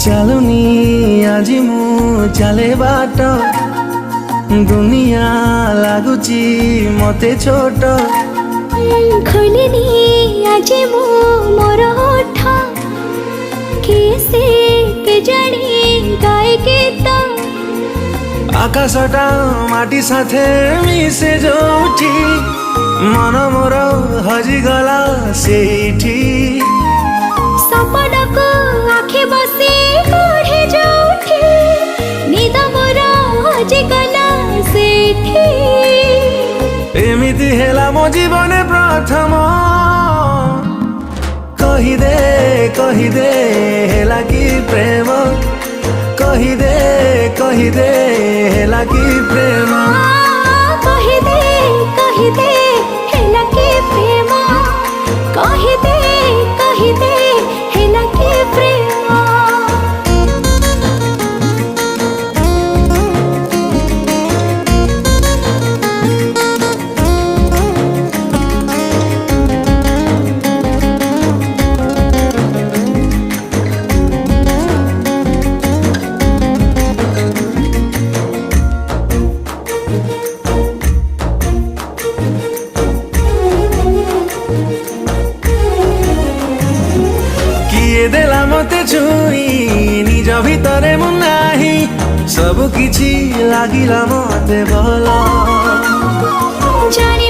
ଚାଲୁନି ଆଜି ମୁଁ ଚାଲେ ବାଟ, ଦୁନିଆ ଲାଗୁଛି ମତେ ଛୋଟ। ଖୋଲିନି ଆଜି ମୁଁ ମୋର ଓଠ, କିଏ ସେ କେଜାଣି ଗାଏ ଗୀତ। ଆକାଶଟା ମାଟି ସାଥେ ମିଶେ ଯୋଉଠି, ମନ ମୋର ହଜିଗଲା ସେଇଠି। ସପନକୁ ଆଖି ବସି ପଢ଼େ ଯୋଉଠି, ନିଦ ମୋର ହଜିଗଲା ସେଇଠି। ଏମିତି ହେଲା ମୋ ଜୀବନେ ପ୍ରଥମ, କହିଦେ ହେଲା କି ପ୍ରେମ, କହିଦେ ହେଲା କି ପ୍ରେମ। କହିଦେ ହେଲା କି ପ୍ରେମ, କହିଦେ ହେଲା କି ପ୍ରେମ। କିଏ ଦେଲା ମତେ ଛୁଇଁ, ନିଜ ଭିତରେ ମୁଁ ନାହିଁ, ସବୁ କିଛି ଲାଗିଲା ମତେ ଭଲ। ଜାଣି